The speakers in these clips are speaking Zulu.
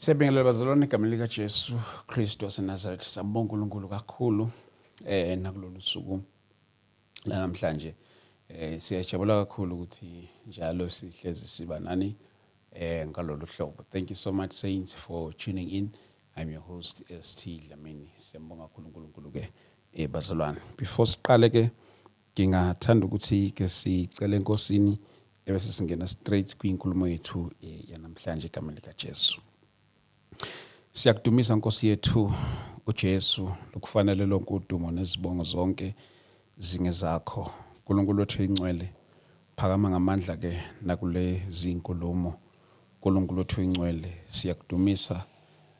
Siyabingelela bazalwane egameni lika Jesu Kristu waseNazaretha. Sambonga uNkulunkulu kakhulu nakulolu suku namhlanje. Siyajabula kakhulu ukuthi njalo sihlezi siba nani ngalolu hlobo. Thank you so much saints for tuning in. I'm your host ST Dlamini. Siyambonga kakhulu uNkulunkulu ke bazalwane. Before siqale ke ngingathanda ukuthi ke sicele enkosini ebese singena straight kwinkulumo yethu yanamhlanje egameni lika Jesu. Siyakudumisa Nkosi yethu uJesu lokufanele lonke udumo nezibongo zonke zingezakho. uNkulunkulu wethu ingcwele phakama ngamandla ke nakule zinkulumo. uNkulunkulu wethu ingcwele siyakudumisa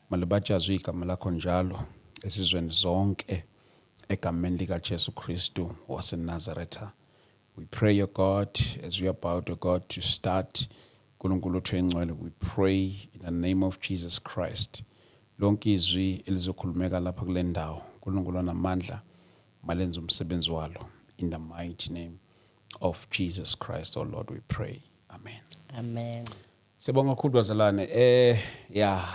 malibajazwe igama lakho njalo esizweni zonke egameni lika Jesu Kristu waseNazaretha. We pray your God as we are about to God to start uNkulunkulu wethu ingcwele. We pray in the name of Jesus Christ. Lonke izwi elizokhulumeka lapha kule ndawo uNkulunkulu onamandla malenze umsebenzi walo in the mighty name of Jesus Christ our Lord we pray. Amen. Amen. Sibonga kakhulu bazalwane.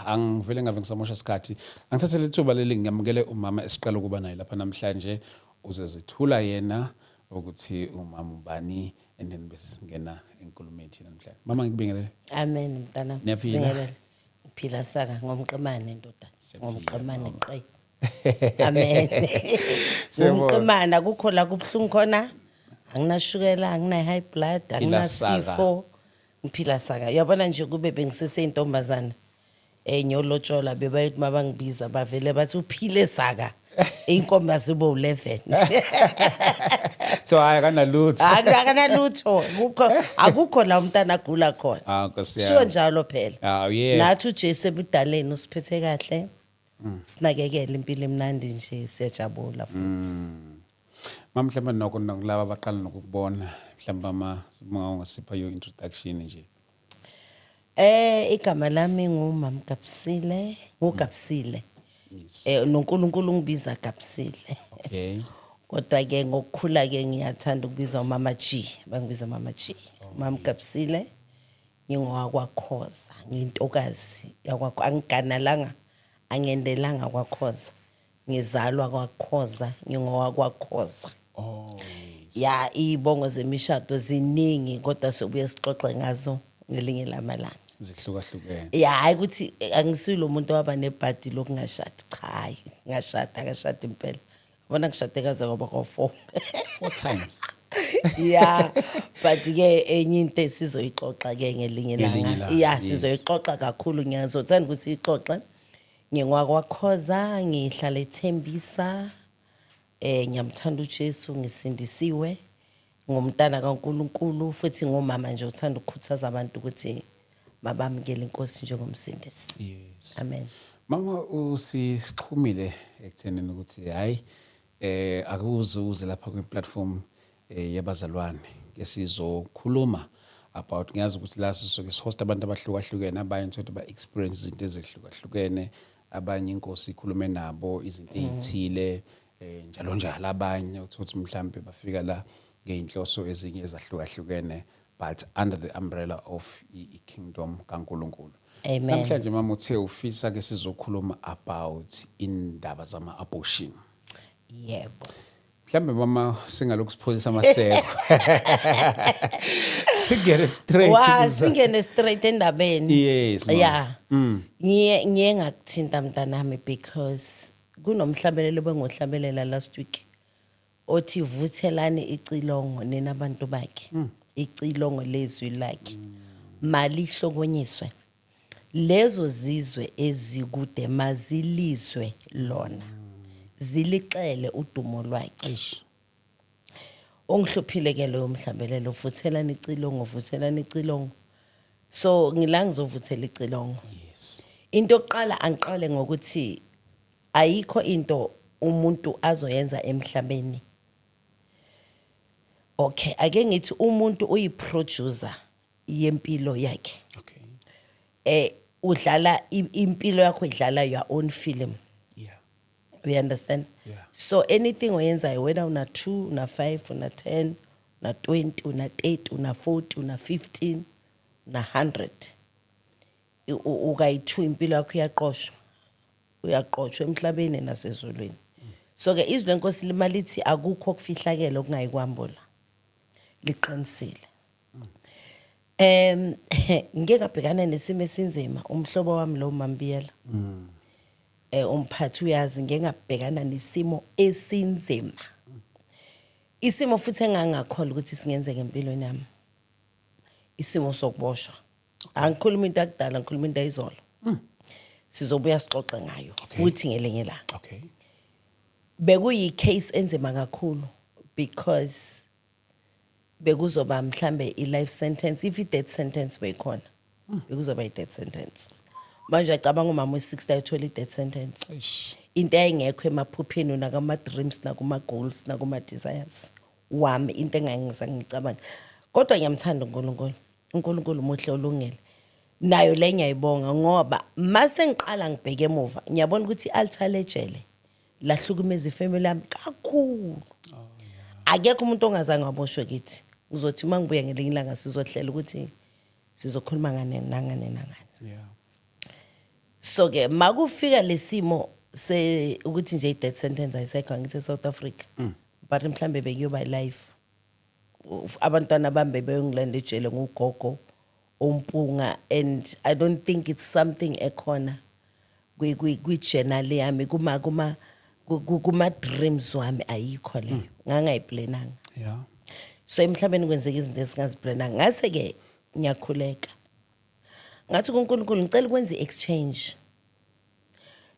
Angivele ngabe ngisamosha isikhathi. Angithathe lethuba leli ngamukele umama esiqala ukuba naye lapha namhlanje uzezithula yena ukuthi umama ubani and then bese singena enkulumeni namhlanje. Mama ngikubingelele. Amen mntana. Niyaphila? Phila saka ngomqemane ndoda. Ngomqemane qe. Amen. Ngomqemane akukho la kubhlungu khona. Anginashukela, angina high blood, anginasifo. Ngiphila saka. Uyabona nje kube bengisese intombazana. Nyolotshola bebayithi mabangibiza bavele bathi uphile saka. Inkombazi bo 11. So akanalutho. Akanalutho. Akukho la umntana agula khona. Nkosi Sho yami. njalo phela. Yeah. Nathi uJesu ebudaleni usiphethe kahle. Sinakekela impilo emnandi nje siyajabula futhi. Mama mhlawumbe nokho nokulaba abaqala nokukubona mhlawumbe ungasipha your introduction nje. Igama lami ngumama Kapsile, nguKapsile. Yes. noNkulunkulu ngibiza Kapsile. Okay. Kodwa ke ngokukhula ke ngiyathanda ukubizwa uMama G, bangibiza uMama G. Mama Kapsile ngingowakwaKhoza, ngiyintokazi yakwakho, angiganalanga, angendelanga kwaKhoza. Ngizalwa kwaKhoza, ngingowakwaKhoza. Oh. Ya ibongo zemishado ziningi kodwa sobuye sixoxe ngazo ngelinye lamalanga. Zihlukahlukene. Ya hayi ukuthi angisilo umuntu waba nebhadi lokungashadi, cha hayi ngashada impela. Bona ngishade kaze ngoba ko4 times. Yeah, but ke enye into esizoyixoxa ke ngelinye langa. Yeah, sizoyixoxa kakhulu ngiyazothanda ukuthi ixoxe. NgingwakwaKhoza, ngihlala eThembisa. Ngiyamthanda uJesu, ngisindisiwe. Ngumntana kaNkulunkulu futhi ngomama nje uthanda ukukhuthaza abantu ukuthi mabamkele inkosi njengomsindisi. Yes. Amen. Mama usixhumile ekuthenini ukuthi hayi akuzuze lapha kwiplatform yabazalwane ngesizokhuluma about ngiyazi ukuthi la sisoke sihost abantu abahlukahlukene abanye ukuthi ba experience izinto ezihlukahlukene abanye inkosi ikhulume nabo izinto ezithile njalo njalo abanye ukuthi mhlambe bafika la ngeinhloso ezinye ezahlukahlukene but under the umbrella of kingdom kaNkulunkulu. Amen. Namhlanje mama uthe ufisa ke sizokhuluma about indaba zama abortion. Yebo. Mhlambe mama singalokhu sipholisa amaseko. Singene straight. Singene straight endabeni. Yes mama. Yeah. Ngiye ngakuthinta mntanami because kunomhlabelelo bengohlabelela last week. Othi vuthelane icilongo nina abantu bakhe. Icilongo lezwi lakhe. Mali ihlokonyiswe. Lezo zizwe ezikude mazilizwe lona. Zilixele udumo lwakhe. Ongihluphile ke lo mhlabelelo vuthelane icilongo. So ngila ngizovuthela icilongo. Yes. Into yokuqala angiqale ngokuthi ayikho into umuntu azoyenza emhlabeni. Okay, ake ngithi umuntu uyiproducer yempilo yakhe. Okay. Udlala impilo yakho idlala your own film. Yeah. We understand? Yeah. So anything oyenzayo whether una 2, una 5, una 10, una 20, una 30, una 40, una 15, una 100. ukayi-2 impilo yakho iyaqoshwa uyaqoshwa emhlabeni nasezulwini so ke izwi lenkosi limalithi akukho okufihlakela okungayikwambula liqinisile ngeke ngabhekana nesimo esinzima umhlobo wami lo Mambiyela umphathi uyazi ngeke ngabhekana nesimo esinzima isimo futhi engangakholwa ukuthi singenzeka empilweni yami isimo sokuboshwa angikhuluma into akudala ngikhuluma into ayizolo sizobuya sixoxe ngayo futhi ngelinye ilanga okay bekuyi case enzima kakhulu because bekuzoba mhlambe i-life sentence if i-death sentence beyikhona bekuzoba i-death sentence manje acabanga umama we-60 ayithola i-death sentence into ayingekho emaphupheni nakama-dreams nakuma-goals nakuma-desires wami into engangizange ngicabanga kodwa ngiyamthanda uNkulunkulu muhle olungile nayo le ngiyayibonga ngoba mase ngiqala ngibheke emuva ngiyabona ukuthi i-altar lejele lahlukumeza ifamily yami kakhulu akekho umuntu ongazange waboshwe kithi uzothi mangibuya ngelinye ilanga sizohlela ukuthi sizokhuluma ngane nangane yeah so ke makufika lesimo se ukuthi nje i-death sentence ayisekho ngithi South Africa but mhlambe bekuyoba life abantwana bambe beyongilanda ejele ngugogo umpunga and I don't think it's something ekhona kwi-journal yami kuma dreams wami ayikho leyo ngangayiplananga yeah so emhlabeni kwenzeka izinto esingaziplananga ngase ke ngiyakhuleka ngathi kuNkulunkulu ngicela ukwenza i-exchange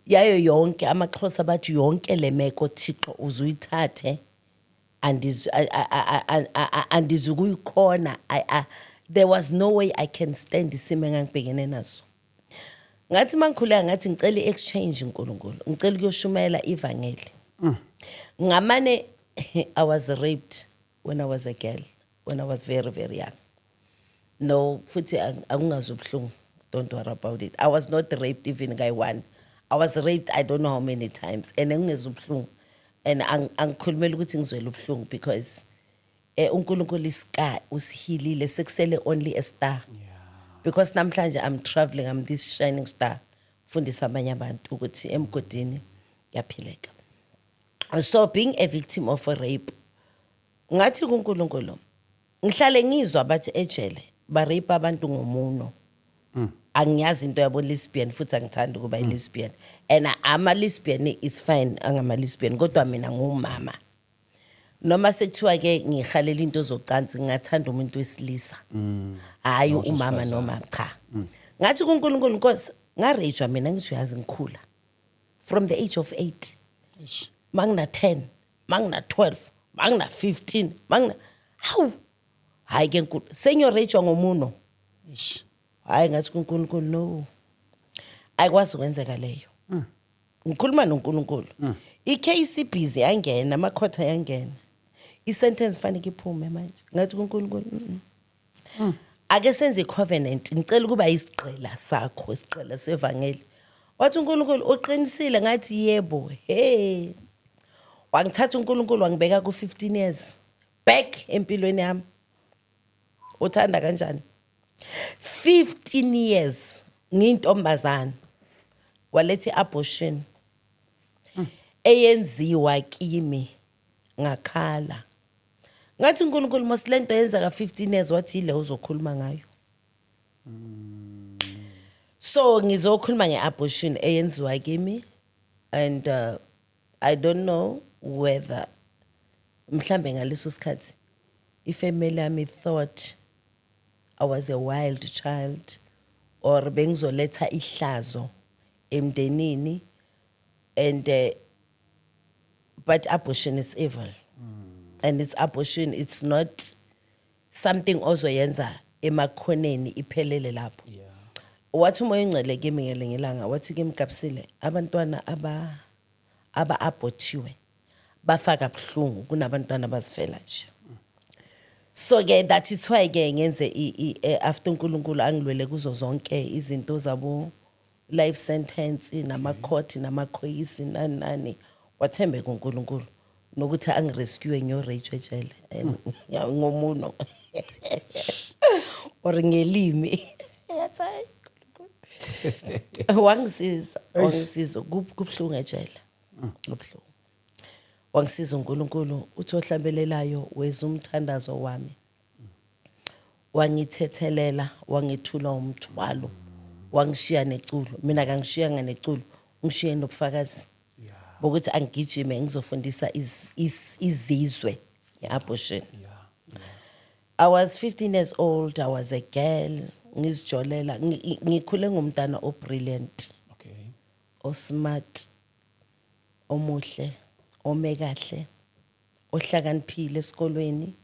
yayo yonke amaXhosa bathi yonke lemeko Thixo uzuyithathe andizukuyikhona there was no way I can stand isimo engangibhekene naso ngathi mangikhuleka ngathi ngicela i-exchange uNkulunkulu ngicela ukuyoshumayela ivangeli ngamane I was raped when I was a girl when I was very very young no futhi akungazubhlungu don't worry about it I was not raped even guy one I was raped I don't know how many times and ngezubhlungu and angikhulumela ukuthi ngizwele ubhlungu because uNkulunkulu iska usihilile sekusele only a star because namhlanje I'm traveling I'm this shining star fundisa abanye abantu ukuthi emgodini yaphileka so being a victim of a rape ngathi kuNkulunkulu ngihlale ngizwa bathi ejele ba rape abantu ngomuno angiyazi into yabo lesbian futhi angithanda kuba lesbian and ama lesbian is fine angama lesbian kodwa mina ngumama noma sekuthiwa ke ngihalela into zocansi ngingathanda umuntu wesilisa hayi umama noma cha ngathi kuNkulunkulu Nkosi ngarejwa mina ngithi uyazi ngikhula from the age of 8 mangina 10 mangina 12 mangina 15 mangina hawu hayi ke nkulu senyorejwa ngomuno hayi ngathi kuNkulunkulu no ayikwazi ukwenzeka leyo ngikhuluma noNkulunkulu i-case busy yangena amakhotha yangena i-sentence fanele iphume manje ngathi kuNkulunkulu ake senze i-covenant ngicela kuba isigqila sakho isigqila sevangeli wathi uNkulunkulu uqinisile ngathi yebo hey wangithatha uNkulunkulu wangibeka ku 15 years back empilweni yami uthanda kanjani 15 years ngintombazana kwalethi abortion eyenziwa kimi ngakhala ngathi uNkulunkulu mosilento yenza ka 15 years wathi ile uzokhuluma ngayo so ngizokhuluma ngeabortion eyenziwa kimi and I don't know whether mhlambe ngaleso sikhathi ifamily yami thought I was a wild child or bengizoletha ihlazo emndenini and but abortion is evil and it's abortion it's not something ozoyenza emakhoneni iphelele lapho wathi umoya ingcele kimi ngelanga wathi kimi Kapsile abantwana aba abortiwe bafaka buhlungu kunabantwana abazifela nje so ke that is why ke ngenze after uNkulunkulu angilwele kuzo zonke izinto zabo life sentence nama court nama khoyisi nani wathembe kuNkulunkulu nokuthi angirescue ngiyorage ejele ngomuno or ngelimi yathi wangisiza kubhlungu ejele kubhlungu wangisiza uNkulunkulu uthi ohlabelelayo weza umthandazo wami wangithethelela wangithula umthwalo wangishiya neculo mina kangishiyanga neculo ngishiye nobufakazi bokuthi angigijime ngizofundisa izizwe ngeabortion. I was 15 years old. I was a girl. Ngizijolela ngikhule ngumntana obrilliant. Okay. Osmart. Omuhle, omekahle. Ohlakaniphile esikolweni.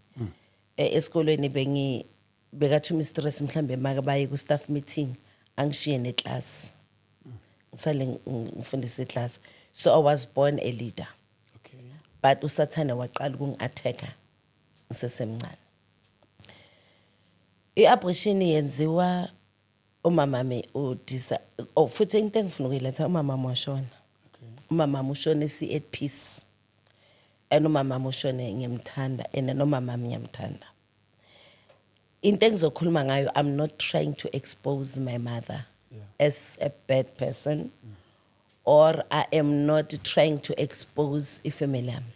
Esikolweni bekathi mistress mhlambe makabaye ku staff meeting angishiye neclass. Ngisale ngifundisa iclass. So I was born a leader. Okay. But uSathane waqala ukungi-attacka ngisesemncane. I-abortion yenziwa umamami udisa futhi into engifuna ukuyiletha umamami washona. Umamami ushone at peace. And umamami ushone ngiyamthanda and nomamami ngiyamthanda. Into engizokhuluma ngayo, I'm not trying to expose my mother as a bad person. Or I am not trying to expose ifamily yami.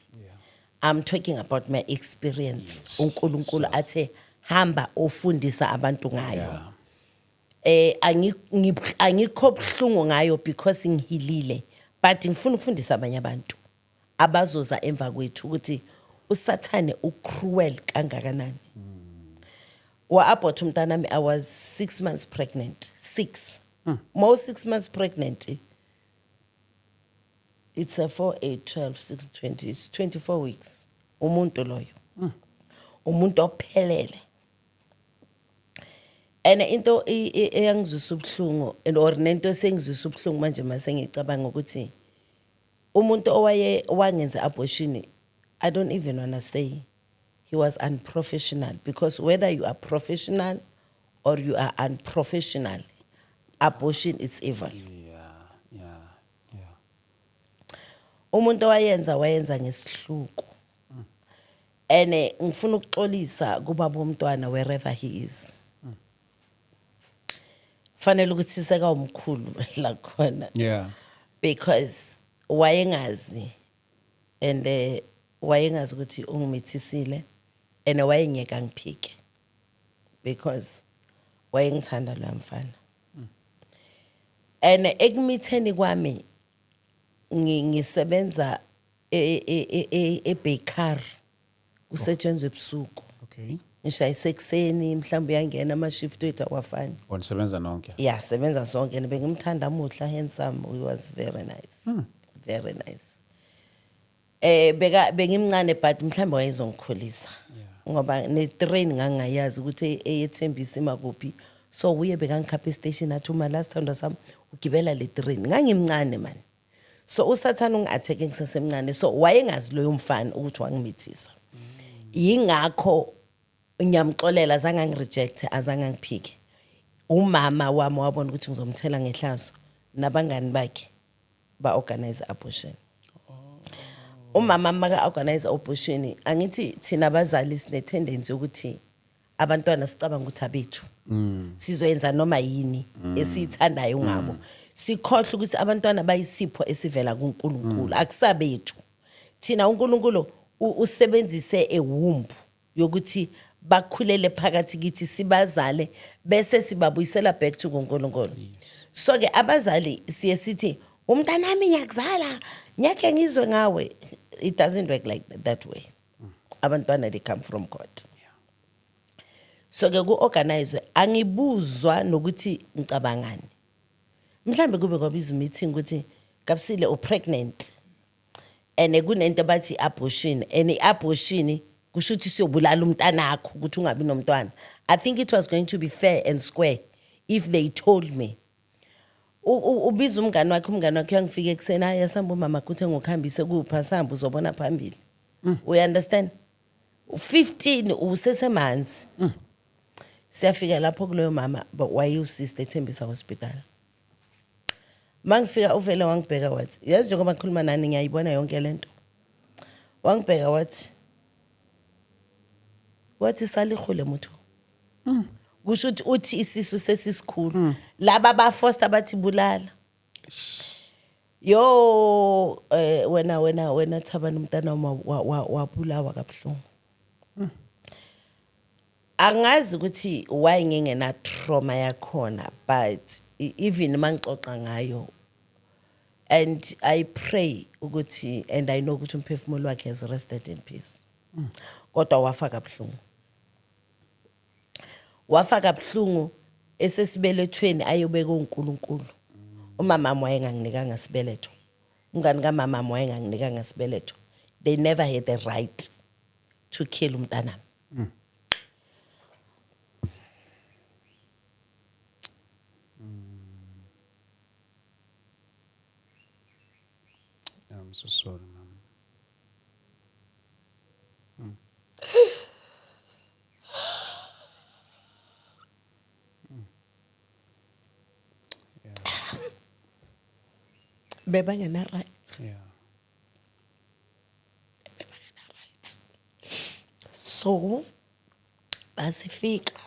I'm talking about my experience. uNkulunkulu athe hamba ofundisa abantu ngayo. Angikho buhlungu ngayo because ngihilile, but ngifuna ukufundisa abanye abantu abazoza emva kwethu ukuthi uSathane ucruel kangakanani. Wa-abort umntanami I was 6 months pregnant. 6. More 6 months pregnant. It's a 4, 8, 12, 6, 20. It's 24 weeks. Umuntu loyo. Umuntu ophelele. And into eyangizwisa ubuhlungu or nento sengizwisa ubuhlungu manje mase ngicabanga ukuthi umuntu wangenza abortion, I don't even want to say he was unprofessional, because whether you are professional or you are unprofessional, abortion is evil. Umuntu wayenza ngesihluku. And ngifuna ukuxolisa kubaba womntwana wherever he is. Fanele ukuthi siseka umkhulu la khona. Yeah. Because wayengazi and wayengazi ukuthi ungimithisile and wayengeka ngiphike because wayengithanda lo mfana. And ekumitheni kwami ngisebenza ebakery kusetshenzwe ebusuku. Okay. Ngishayise ekseni mhlawumbe uyangena ama shift wethu awafani. Wanisebenza nonke? Yeah, sebenza sonke. Bengimthanda Muhla, handsome. He was very nice. Very nice. Bengimncane but mhlawumbe wayezongikhulisa. Ngoba ne train ngangayazi ukuthi eyethembisa imakuphi. So uye bekangikhapha station athi uma last time sami ugibela le train. Ngangimncane man. So uSathane ungi-attack ngisesemncane. So wayengazi loyo mfana ukuthi wangimithisa. Yingakho ngiyamxolela azange ngireject, azange ngiphike. Umama wami wabona ukuthi ngizomthela ngehlazo nabangani bakhe ba organize abortion. Umama maka organize abortion, angithi thina abazali sine tendency ukuthi abantwana sicabanga ukuthi abethu. Sizoyenza noma yini esithandayo ngabo. Sikhohle ukuthi abantwana bayisipho esivela kuNkulunkulu, akusabethu. Thina uNkulunkulu usebenzise ewumbu yokuthi bakhulele phakathi kithi sibazale bese sibabuyisela back to kuNkulunkulu. So ke abazali siye sithi umntanami ngiyakuzala nyakhe ngizwe ngawe. It doesn't work like that way. Abantwana they come from God. So ke ku-organize angibuzwa nokuthi ngicabangani. Mhlambe kube kwabiza meeting ukuthi Kapsile u pregnant and kunento bathi abortion, and abortion kusho ukuthi siyobulala umntana wakho ukuthi ungabi nomntwana. I think it was going to be fair and square if they told me ubiza umngane wakhe uyangifika ekseni ayasamba umama kuthe ngokuhambise kupha samba uzobona phambili. We understand? 15 usesemanzi. Siyafika lapho kuloyo mama wayeyusista eThembisa Hospital. Mangifika uvele wangibheka wathi yazi njengoba ngikhuluma nani ngiyayibona yonke lento. Wangibheka wathi salikhule muthu. kusho ukuthi uthi isisu sesisikhulu laba bafoster bathi bulala yo wena Thabani umntana wabulawa kabuhlungu angazi ukuthi why ngingena trauma yakhona but even mangixoxa ngayo and I pray ukuthi and I know ukuthi umphefumulo wakhe has rested in peace kodwa wafa kabuhlungu esesibelethweni ayobeka uNkulunkulu umama wami wayenganginikanga sibeletho umngani kamama wami wayenganginikanga sibeletho they never had the right to kill umntanami I'm so sorry, ma'am. bebangena right Yeah. so basifika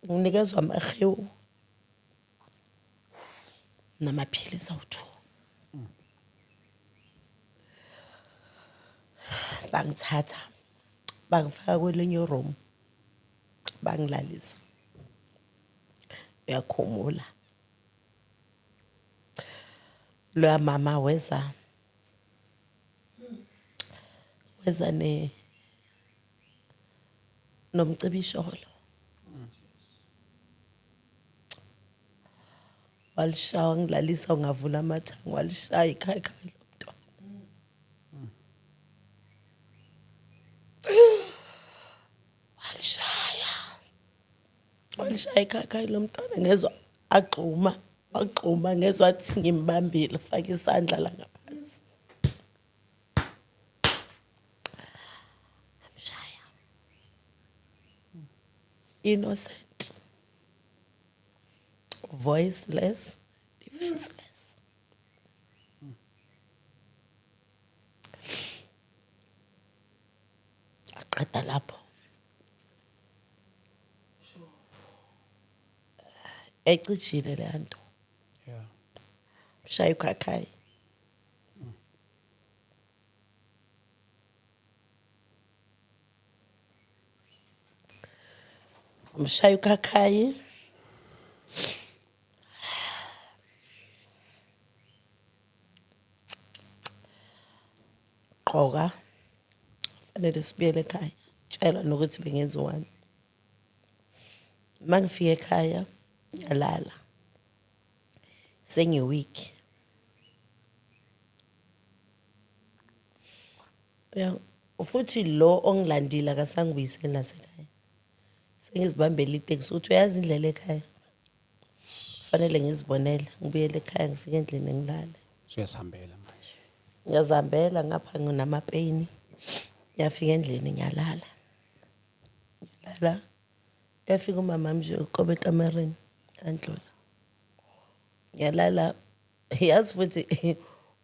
unikezwa amahewu namaphilisi awu2 bangithatha bangifaka kwelinye room bangilalisa uyakhumula lo mama weza nomcibisholo walishaya ngilalisa ungavula amathanga walishaya ikhaya lomntwana walishaya ikhaya lomntwana ngezwa agxuma ngezwa athi ngimbambile faka isandla la ngaphansi amshaya innocent voiceless defenseless aqeda lapho ecijile le nto Yeah. mshaya ukhakhayi mshaya ukhakhayi qoka fanele sibuyele ekhaya tshela nokuthi bengenziwani mangifika ekhaya yalala sengiweek ya futhi lo ongilandile akasangibuyiseli nasekhaya sengizibambela iteksi uthi uyazi indlela ekhaya fanele ngizibonele ngibuyele ekhaya ngifike endlini ngilale Siyasihambela manje. ngiyazihambela ngapha nginamapeyini ngiyafika endlini ngiyalala yafika umama nje uqobe ekamereni andlula ngiyalala yazi futhi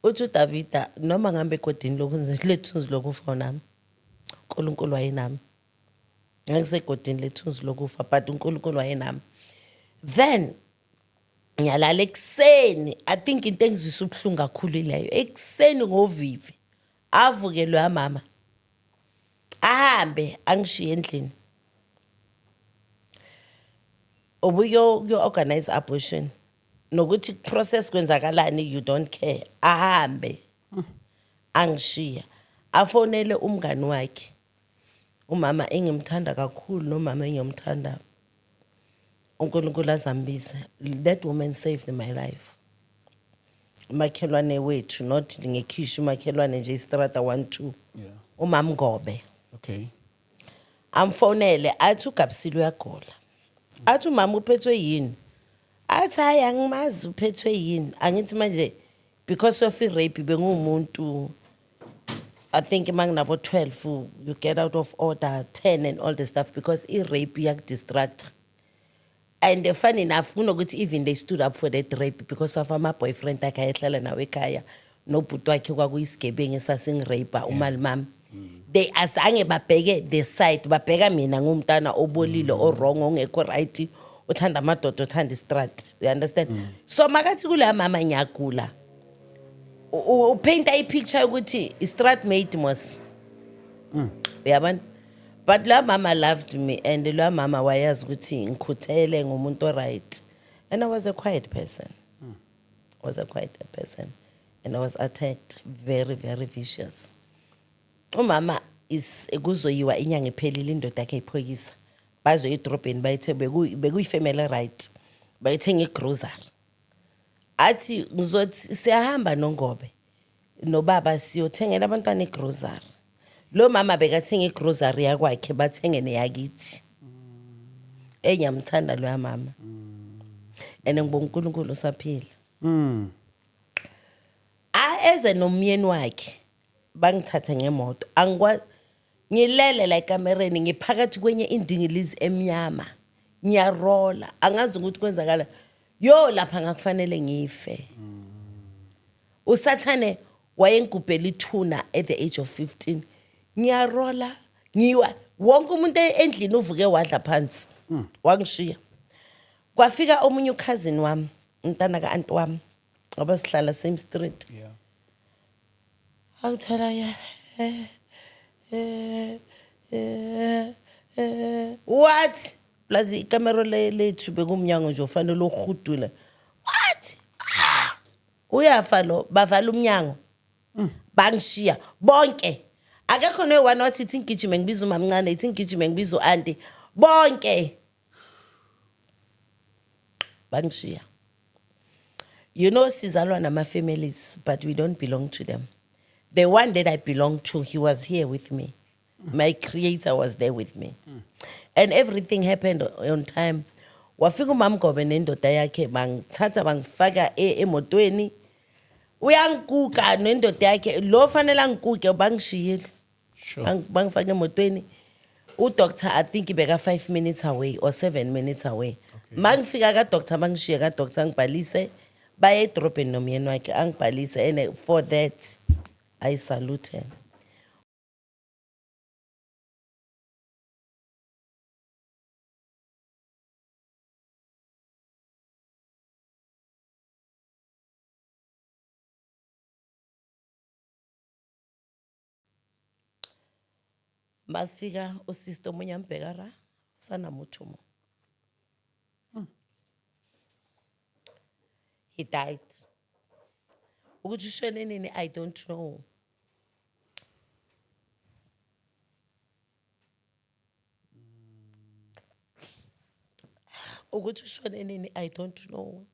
uthi uDavida noma ngihambe egodini lokunze lethunzi lokufa nami uNkulunkulu wayenami ngisegodini lethunzi lokufa but uNkulunkulu wayenami then ngiyalala ekseni I think into engizwisa ubhlungu kakhulu leyo ekseni ngovivi avukelwe amama ahambe angishiye endlini obuyo organize abortion nokuthi process kwenzakalani you don't care ahambe angishiya afonele umngani wakhe umama engimthanda kakhulu nomama engiyomthanda uNkulunkulu azambise that woman saved my life makhelwane wethu not ngekhishi makhelwane nje istrata 12 Yeah. umama Ngobe Okay. amfonele athi uGabsile uyagola athi umama uphethwe yini athi hayi angimazi uphethwe yini angithi manje because of rape bengumuntu I think manginabo 12 you get out of order 10 and all the stuff because rape yak-distract and funny enough kunokuthi even they stood up for that rape because of my boyfriend akhe ehlala nawe ekhaya nobhuti wakhe kwakuyisigebengu esasingirape umalimami they azange babheke the side babheka mina ngumntana obolile wrong ongekho right uthanda amadoda uthanda istrat you understand so makathi kula mama ngiyagula upaint a picture ukuthi istrat mate mos uyabona but la mama loved me and la mama wayazi ukuthi ngikhuthele ngumuntu right and I was a quiet person and I was attacked very very vicious umama is kuzoyiwa inyanga ephelile indoda yakhe iphokisa bazo edrobheni bayithe bekuyifamily right bayithenga igrocery athi ngizothi siyahamba noNgobe nobaba siyothengela abantwana igrocery lo mama bekathenga igrocery yakwakhe bathenge neyakithi enyamthanda lo mama ene ngibonga uNkulunkulu usaphila eze nomyeni wakhe bangithatha ngemoto ngilele la ekamereni ngiphakathi kwenye indingilizi emnyama ngiyarola angazi ukuthi kwenzakala yo lapha ngakufanele ngife usathane wayengigubhela ithuna at the age of 15 ngiyarola ngiwa wonke umuntu endlini uvuke wadla phansi wangishiya kwafika omunye cousin wami umntana kaanti wami abasihlala same street angithola ya what plus ikamera lethu bekumnyango nje ufanele ukhudula what uyafa lo bavala umnyango bangishiya bonke akekho noyone wathi ithi ngigijime ngibiza umamncane ithi ngigijime ngibiza uanti bonke bangishiya you know sizalwa nama families but we don't belong to them the one that I belong to he was here with me my creator was there with me and everything happened on time wafika uMamgobe nendoda yakhe bangithatha bangifaka emotweni uyangikuka nendoda yakhe lo fanele angikuke bangishiyile bangifaka emotweni udoctor I think ibeka 5 minutes away or 7 minutes away mangifika ka doctor bangishiye ka doctor ngibhalise baye edrobheni nomyeni wakhe angibhalise and for that I salute him masifika usister omunye ambheka ra sanamuthumo he died ukuthi ushone nini I don't know ukuthi ushone nini I don't know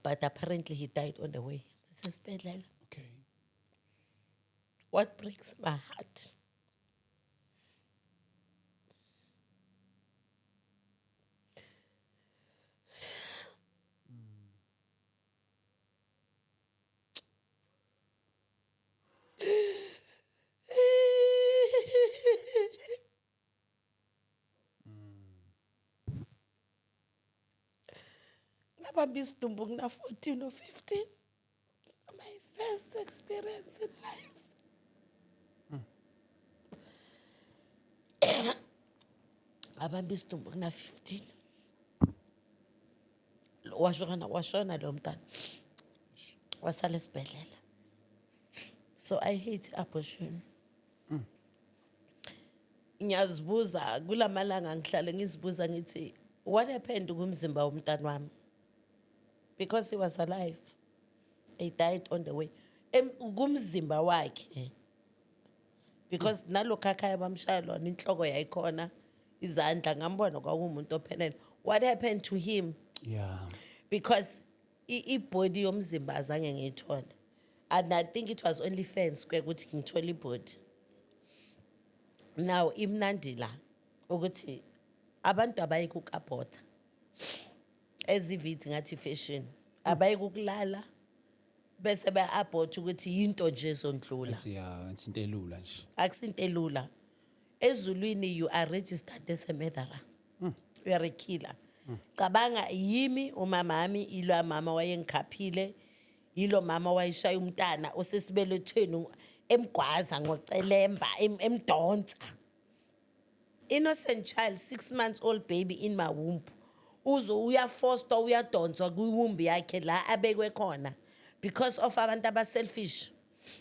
but apparently he died on the way sesibhedlela okay what breaks my heart ngabamba isidumbu ngina 14 or 15 my first experience in life ngabamba isidumbu ngina 15 washona lo mntana wasala esibhedlela so I hate abortion ngiyazibuza kulamalanga ngihlale ngizibuza ngithi what happened kumzimba womntana wami because he was alive he died on the way kumzimba wakhe because nalokhakha bamshaya lona inhloko yayikhona izandla ngambona kwakumuntu ophelele what happened to him yeah because ibody yomzimba azange ngiyithola and I think it was only fence ukuthi ngithola ibody now imnandi la ukuthi abantu abayikukabhotha ezivithi ngathi fashion abayikukulala bese ba-abort ukuthi into nje ezondlula it's into elula nje akusinto elula ezulwini you are registered as a murderer you are a killer cabanga yimi umamami ilo mama wayengikhaphile yilo mama wayishaya umntana osesibelethweni emgwaza ngocelemba emdonsa. Innocent child, 6 months old baby in my womb. Uyafoster uyadonswa kwiwumbi yakhe la abekwe khona because of abantu aba-selfish.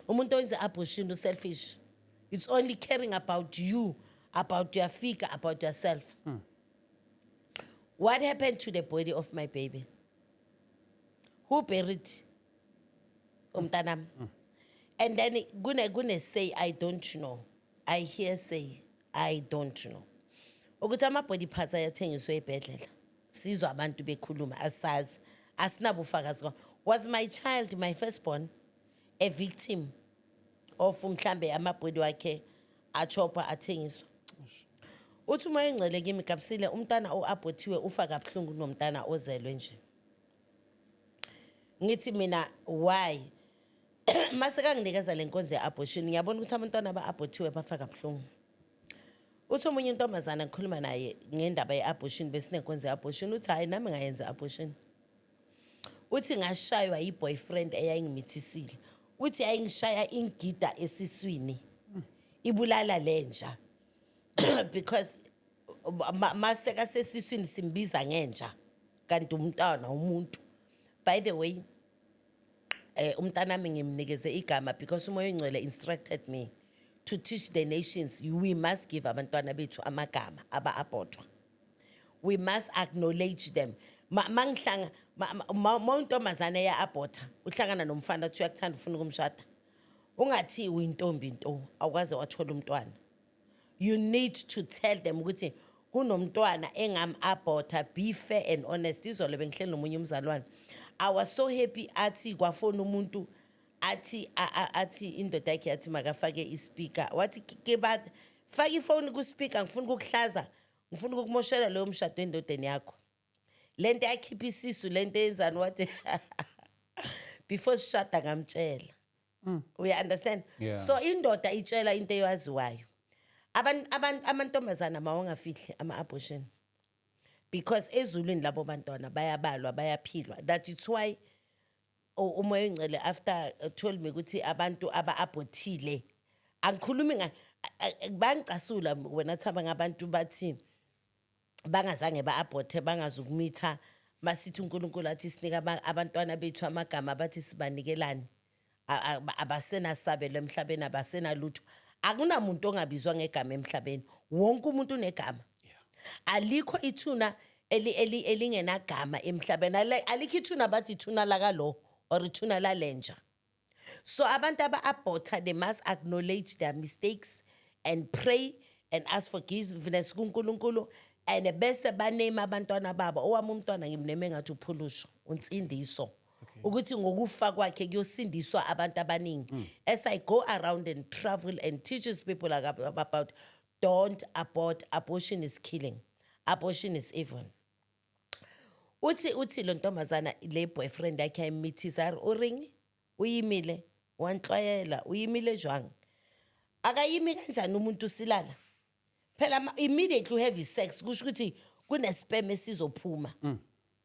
Umuntu owenza abortion selfish. It's only caring about you, about your figure, about yourself. What happened to the body of my baby? Who buried umntanami? And then gune say, I don't know. I hear say, I don't know. Ukuthi ama-body parts ayathengiswa ebhedlela. Sizwa abantu bekhuluma asazi. Asinabufakazi. Was my child, my firstborn, a victim of mhlambe ama-body wakhe achopha athengiswa? Uthi uma engcele kimi kapsile umntana oabortiwe ufa kabuhlungu nomntana ozelwe nje. Ngithi mina why? Mase kanginikeza lenkonzo ye-abortion ngiyabona ukuthi abantwana aba-abortiwe bafa kabuhlungu. Uthi omunye intombazana ngikhuluma naye ngendaba ye-abortion besinenkonzo ye-abortion uthi hayi nami ngayenza abortion. Uthi ngashaywa yi-boyfriend eyayingimithisile. Uthi yayingishaya ingida esiswini. Ibulala lenja. Because maseka sesiswini simbiza ngenja kanti umntana umuntu. By the way, umntanami ngimnikeze igama because umoya oyingcwele instructed me to teach the nations we must give abantwana bethu amagama aba-abortwa. We must acknowledge them. Mangihlanga untombazana ya-aborta uhlangana nomfana uthi uyakuthanda ufuna ukumshada. Ungathi uyintombi nto awukaze wathola umntwana. You need to tell them ukuthi kunomntwana engam-aborta, be fair and honest. Izolo bengihleli nomunye umzalwane. I was so happy athi kwafona umuntu athi indoda yakhe yathi makafake ispeaker. Wathi ke bathi faka ifoni ku-speaker ngifuna ukukuhlaza, ngifuna ukukumoshela leyo mshado endodeni yakho. Lento yakhipha isisu lento yenzani wathi before sishada ngamtshela. We understand? Yeah. So indoda itshela into eyaziwayo. Amantombazana mawangafihli ama-abortion. Because ezulwini labo bantwana bayabalwa bayaphilwa. That is why umoya oyingcwele after told me ukuthi abantu aba-abortile angikhulumi bangicasula wena thaba ngabantu bathi bangazange ba-aborte bangazukumitha masithi uNkulunkulu athi sinika abantwana bethu amagama bathi sibanikelani abasenasabelo emhlabeni abasenalutho. Akunamuntu ongabizwa ngegama emhlabeni. Wonke umuntu unegama. Alikho ithuna elingenagama emhlabeni. Alikho ithuna bathi ithuna lakalo or ithuna lalenja. So abantu aba-aborta they must acknowledge their mistakes and pray and ask forgiveness kuNkulunkulu and bese baname abantwana babo. Owami umntwana ngimneme ngathi uPhulusho unsindiso. Ukuthi ngokufa kwakhe kuyosindiswa abantu abaningi. As I go around and travel and teaches people about don't abort. Abortion is killing. Abortion is evil. Uthi lo ntombazana le boyfriend yakhe ayimithisa uringi uyimile wanhlwayela uyimile jwang. Akayimi kanjani umuntu silala? Phela immediately you have sex kusho ukuthi kunesperm esizophuma.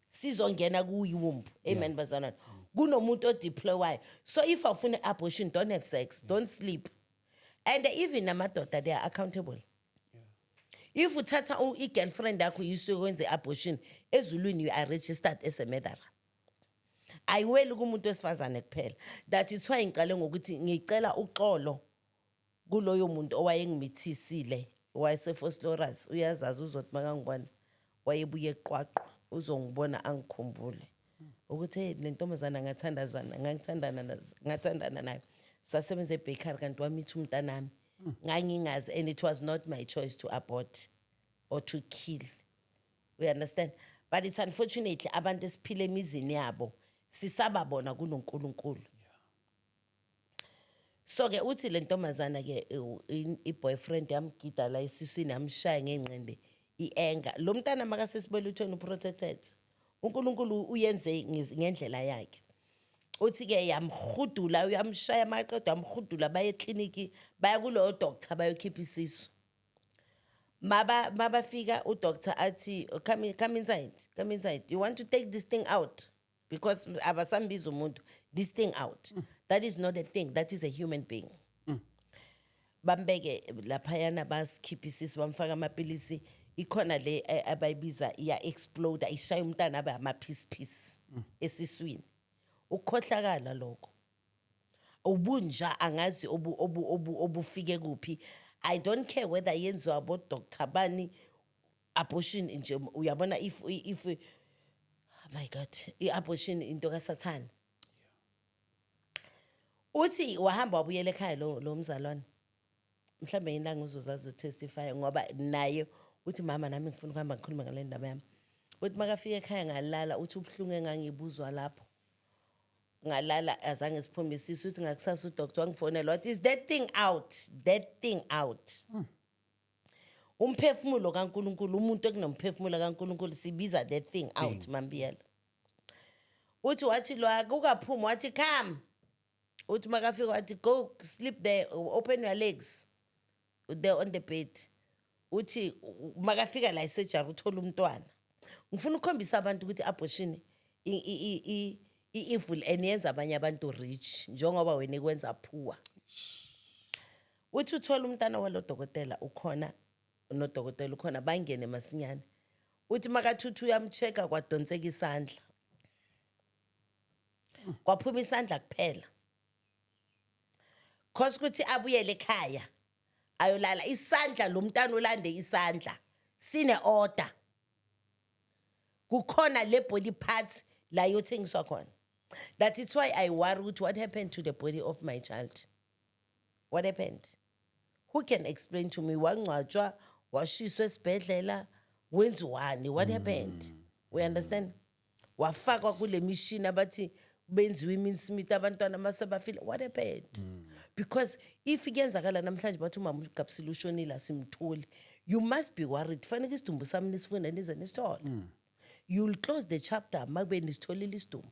Sizongena kuyiwumbu. Amen bazana. Kunomuntu odeploywayo. So if ufuna abortion don't have sex, don't sleep. And even namadoda they are accountable. If uthatha i-girlfriend yakho yisuke wenze abortion ezulwini you are registered as a murderer. Ayiweli kumuntu wesifazane kuphela. That is why ngiqale ngokuthi ngicela uxolo kuloyo muntu owayengimithisile wayeseFosloras uyazazi uzothi makangibona wayebuye eqwaqwa uzongibona angikhumbule ukuthi le ntombazana ngathandana nayo sasebenza ebakery kanti wamitha umntanami ngangingazi and it was not my choice to abort or to kill. We understand? But it's unfortunately abantu esiphila emizini yabo sisababona kunoNkulunkulu. So ke uthi le ntombazana ke i-boyfriend yamgida la esiswini amshaya ngenqende i-anger. Lo mntana makasesibeluthweni uprotected. uNkulunkulu uyenze ngendlela yakhe. Uthi ke yamkhudula uyamshaya maqedwa yamkhudula baye eclinic baya kulo doctor bayokhipha isisu. Mabafika udoctor athi come inside. You want to take this thing out because abasambiza umuntu this thing out. That is not a thing, that is a human being. bambeke laphayana basikhipha isisi bamfaka amapilisi ikhona le abayibiza iya explode ishaya umntana abe amapiece esiswini ukukhohlakala lokho ubunja angazi obufike kuphi. I don't care whether yenziwa abo Dr. Bani abortion nje uyabona if oh my god i-abortion into kaSathane. Uthi wahamba wabuyela ekhaya lo mzalwane mhlambe yinanga uzozazi utestify ngoba naye uthi mama nami ngifuna ukuhamba ngikhuluma ngale ndaba yami. Uthi makafika ekhaya ngalala uthi ubhlungu engangibuzwa lapho ngalala azange siphume isisi uthi ngakusasa udoctor wangifonela what is that thing out umphefumulo kaNkuluNkulu umuntu ekunomphefumulo kaNkuluNkulu sibiza that thing out mambiyela. Uthi wathi lo akukaphuma wathi come uthi makafika wathi go sleep there open your legs there on the bed. Uthi makafika la esejaru uthola umntwana. Ngifuna ukukhombisa abantu ukuthi abortion evil eniyenza abanye abantu rich njengoba wena ekwenza poor. Uthi uthola umntwana walo dokotela ukhona nodokotela ukhona bangene masinyane. Uthi makathuthu uyamcheka kwadonseka isandla. Kwaphuma isandla kuphela. Cause kuthi abuyele ekhaya ayolala isandla lo mntana ulande isandla sine order. Kukhona le body parts la yothengiswa khona. That is why I worry what happened to the body of my child. What happened? Who can explain to me wangcwatshwa washiswa esibhedlela wenziwani what happened? We understand? Wafakwa kule machine abathi benziwe iminsimith abantwana masebafile what happened? Because if igenzakala namhlanje bathi umama uGapsile ushonile simtholi you must be worried. Fanele isidumbu sami nisifunda nize nisithola. You'll close the chapter makube nisitholile isidumbu.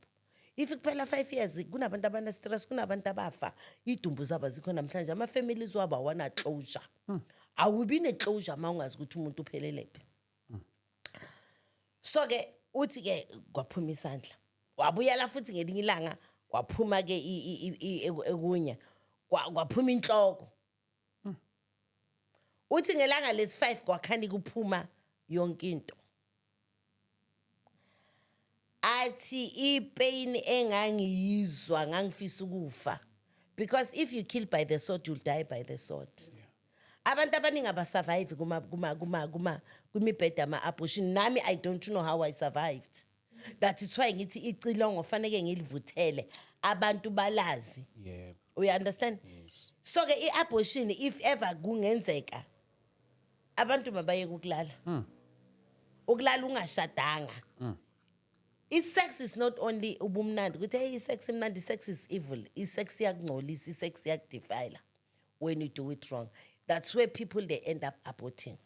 If kuphela 5 years kunabantu abana stress kunabantu abafa idumbu zaba zikho namhlanje ama families waba wana closure. Awubi ne closure mawungazi ukuthi umuntu uphelelepe. So ke uthi ke kwaphuma isandla. Wabuyela futhi ngelinye ilanga kwaphuma ke ekunya kwaphuma inhloko. Uthi ngelanga lesi 5 kwakhani kuphuma yonke into. Athi ipain engangiyizwa ngangifisa ukufa because if you kill by the sword you'll die by the sword. Abantu abaningi abasurvive kumibheda ama abortion nami I don't know how I survived. That is why ngithi icilongo fanele ngilivuthele abantu balazi. Yeah. We understand? Yes. So ke i-abortion if ever kungenzeka abantu mabaye ukulala. Ukulala ungashadanga. Sex is not only ubumnandi ukuthi hey sex imnandi sex is evil. Sex iyakungcolisa sex iyakudefile when you do it wrong. That's where people they end up aborting.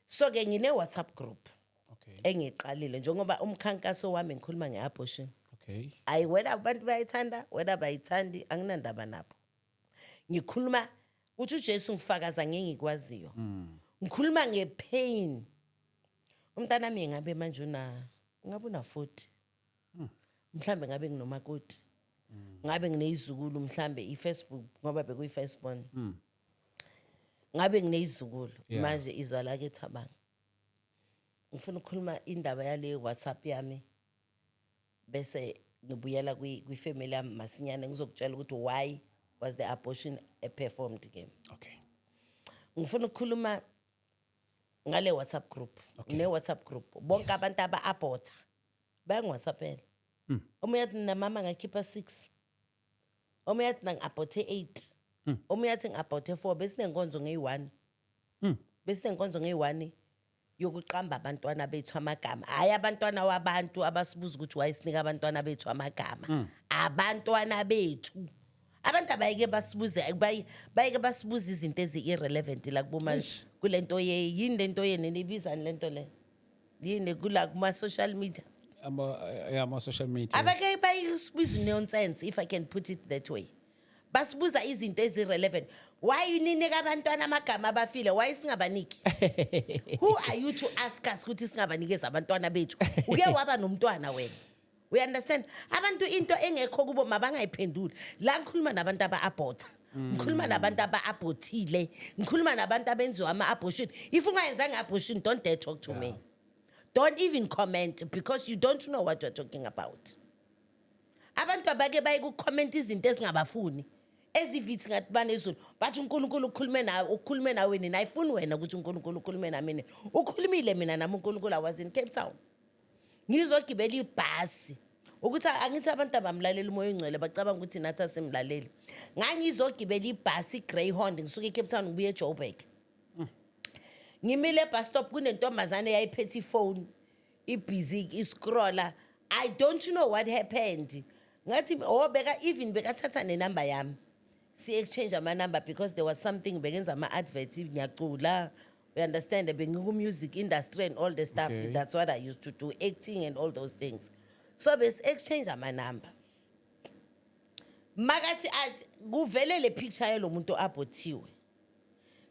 So ke ngine WhatsApp group. Okay. Engiqalile njengoba umkhankaso wami ngikhuluma ngeabortion. Okay. I whether abantu bayithanda whether bayithandi anginandaba nabo. Ngikhuluma uthi uJesu ngifakaza ngengikwaziyo. Ngikhuluma ngepain. Umntana nami ngabe manje ngabe una 40. Mhlambe ngabe nginomakoti. Ngabe nginezizukulu mhlambe iFacebook ngoba bekuyiFirstborn. Ngabe nginezizukulu manje izwa la ke Thabanga. Ngifuna ukukhuluma indaba yale WhatsApp yami bese ngibuyela kwifamily yami masinyane ngizokutshela ukuthi why was the abortion performed game. Okay. Ngifuna ukukhuluma ngale WhatsApp group. Ne WhatsApp group bonke abantu aba-aborta bayangwhatsappela. Omunye yathi na mama ngakhipha 6. Omunye yathi ngi-aborte 8. Omunye yathi ngi-aborte 4 bese nenkonzo ngeyi1. Bese nenkonzo ngeyi1 yokuqamba abantwana bethu amagama. Hayi abantwana wabantu abasibuza ukuthi wayisinika abantwana bethu amagama. Abantwana bethu. Abantu abayike basibuze bayike basibuza izinto ezi-irrelevant la kubomanje kulento yini lento yeni nibizani lento le yini kula kuma social media ama social media abake bayisibuza nonsense if I can put it that way. Basibuza izinto ezi-relevant. Why you ninika abantwana amagama abafile why singabaniki? Who are you to ask us ukuthi singabanikeza abantwana bethu? Uke waba nomntwana wena. We understand? Abantu into engekho kubo mabangayiphenduli. La ngikhuluma nabantu aba-aborta. ngikhuluma nabantu aba-abortile, ngikhuluma nabantu abenziwa ama-abortion. If ungayenzanga abortion, don't dare talk to me. Don't even comment because you don't know what you're talking about. Abantu abake baye ku-comment izinto ezingabafuni. Ezivithi ngathi banezulu bathi uNkulunkulu ukhulume nawe nina ayifuni wena ukuthi uNkulunkulu ukhulume nami. Ukhulumile mina nami uNkulunkulu I was in Cape Town. Ngizogibela ibhasi ukuthi angithi abantu abamlalela umoya ongcwele bacabanga ukuthi nathi asimlaleli. Ngangizogibela ibhasi Greyhound ngisuka eCape Town ngibuye eJoburg. Ngimile bus stop kunentombazane yayiphethe ifone ibusy iscroller. I don't know what happened. Ngathi even bekathatha nenumber yami. Si exchange ama number because there was something begenza ama adverts ngiyacula. You understand? Bengiku music industry and all the stuff. Okay. That's what I used to do, acting and all those things. So bes exchange ama number. Magathi athi kuvele le picture yalo muntu abothiwe.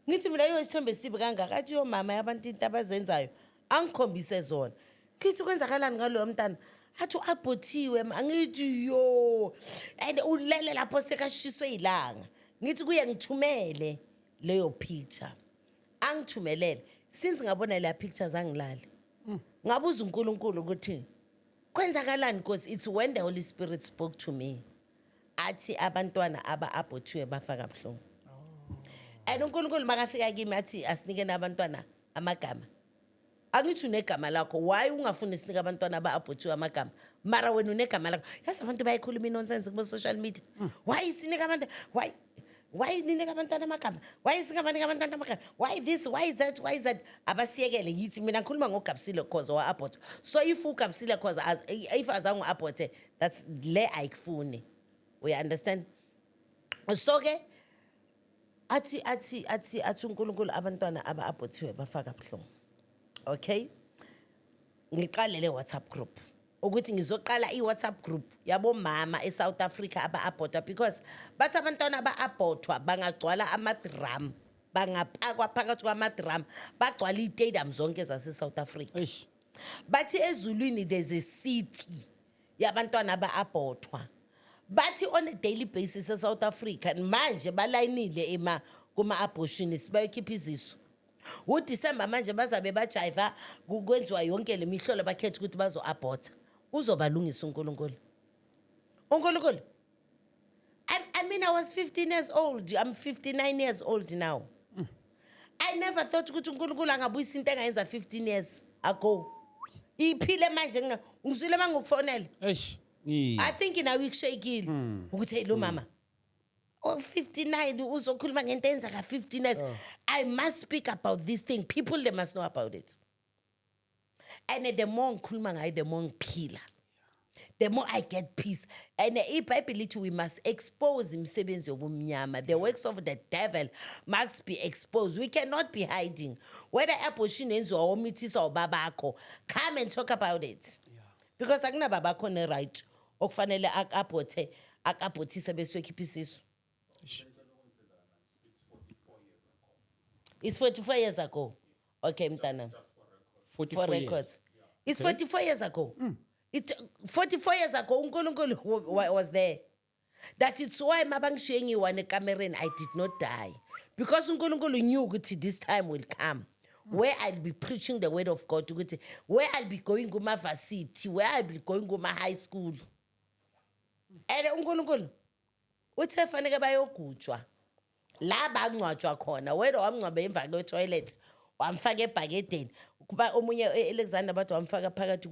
Ngithi mina yo isithombe sibe kangaka athi yo mama yabantu into abazenzayo angikhombise zona. Ngithi kwenzakalani ngalo mntana? Athi uabothiwe angithi yo and ulele lapho sekashiswe ilanga. Ngithi kuye ngithumele leyo picture. Angithumelele since ngabona la pictures angilali. Ngabuza uNkulunkulu ukuthi kwenzakalani because it's when the Holy Spirit spoke to me. Athi abantwana aba-aborthiwe bafaka buhlungu. And uNkulunkulu makafika kimi athi asinike nabantwana amagama. Angithi unegama lakho why ungafuni sinika abantwana aba-aborthiwe amagama mara wena unegama lakho. Yazi abantu bayikhuluma nonsense ku social media. Why sinika abantu why ninika abantwana amagama? Why singabanika abantwana amagama? Why this? Why is that? Why is that? Abasiyekele yithi mina ngikhuluma ngoGabsile cause wa abort. So if uGabsile cause if azangu abort that's le ayikufuni. We understand? So ke athi uNkulunkulu abantwana aba-aborthiwe bafaka buhlungu. Okay? Ngiqale le WhatsApp group. Ukuthi ngizoqala iWhatsApp group yabo mama eSouth Africa aba-aborta because bathi abantwana aba-abortwa bangagcwala amadrum bangapakwa phakathi kwamadrum bagcwala istadium zonke zase-South Africa. Bathi ezulwini there's a city yabantwana aba-abortwa. Bathi on a daily basis eSouth Africa manje balayinile kuma-abortionists bayokhipha izisu. UDecember manje bazabe bajiva kwenziwa yonke le mihlolo bakhetha ukuthi bazo-aborta. Uzobalungisa uNkulunkulu. uNkulunkulu. I mean I was 15 years old. I'm 59 years old now. I never thought ukuthi uNkulunkulu angabuyisa into engayenza 15 years ago. Iphile manje ngizwile mangukufonela. I think now ikushayekile ukuthi hey lo mama 59 uzokhuluma ngento enza ka 15 years. I must speak about this thing. People they must know about it. And the more ngikhuluma ngayo the more ngiphila. The more I get peace. And iBhayibheli we must expose imisebenzi yobumnyama. The works of the devil must be exposed. We cannot be hiding. Whether abortion enziwa omithisa obabakho, come and talk about it. Because akunababakho ne right okufanele akabortise bese ekhipha isisu. It's 44 years ago. Okay, mntana. 44 records. It's 44 years ago. It's 44 years ago. uNkulunkulu was there. That is why mabangishiyengiwa nekamereni I did not die. Because uNkulunkulu knew ukuthi this time will come. Where I'll be preaching the word of God. Where I'll be going to my varsity. Where I'll be going to my high school. And uNkulunkulu uthe fanele bayogutshwa. La bangcwatshwa khona wena wamngcwabe emva kwetoilet wamfaka ebhakedeni kuba omunye Alexander bathi wamfaka phakathi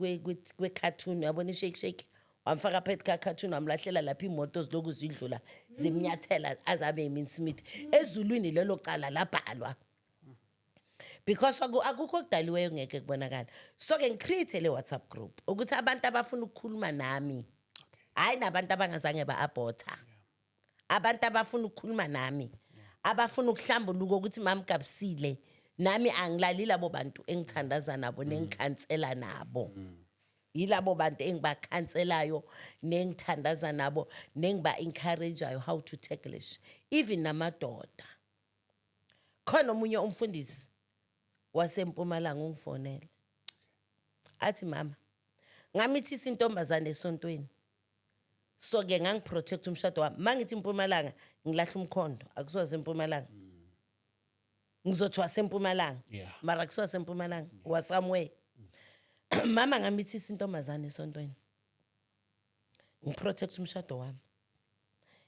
kwecartoon yabona shake wamfaka phakathi kacartoon wamlahlela lapha imoto ziloku zidlula zimnyathela azabe eMinsmith ezulwini lelo cala labhalwa because akukho okudaliweyo ngeke kubonakala. So ke ngicreate le WhatsApp group ukuthi abantu abafuna ukukhuluma nami hayi nabantu abangazange ba-aborta abantu abafuna ukukhuluma nami abafuna ukuhlambuluka ukuthi mama Gabsile nami angilali labo bantu engithandaza nabo nengikhansela nabo. Yilabo bantu engibakhanselayo nengithandaza nabo nengiba encourageayo how to tackle it. Even namadoda. Khona omunye umfundisi waseMpumalanga ungifonela. Athi mama ngamithisa intombazane esontweni. so ke ngangiprotect umshado wami mangithi impumalanga ngilahla umkhondo akusiwa sempumalanga ngizothi wasempumalanga Yeah. mara akusiwa sempumalanga wasamwe mama ngamithisa intombazane esontweni ngiprotect umshado wami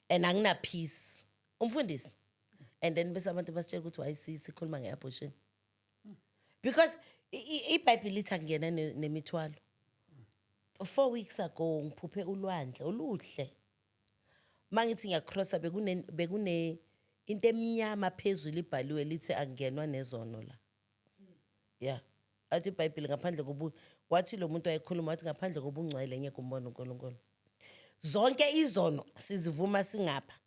and angina peace umfundisi and then bese abantu basitshela ukuthi wayisikhuluma ngeabortion because iBhayibheli lithi akungena nemithwalo 4 weeks ago ngiphuphe ulwandle oluhle mangithi ngiyacrossa bekune into emnyama phezulu ibhaliwe lithi akungenwa nezono la yeah athi iBhayibheli ngaphandle wathi lo muntu wayekhuluma wathi ngaphandle kobungcwele ngeke umbone uNkulunkulu zonke izono sizivuma singapha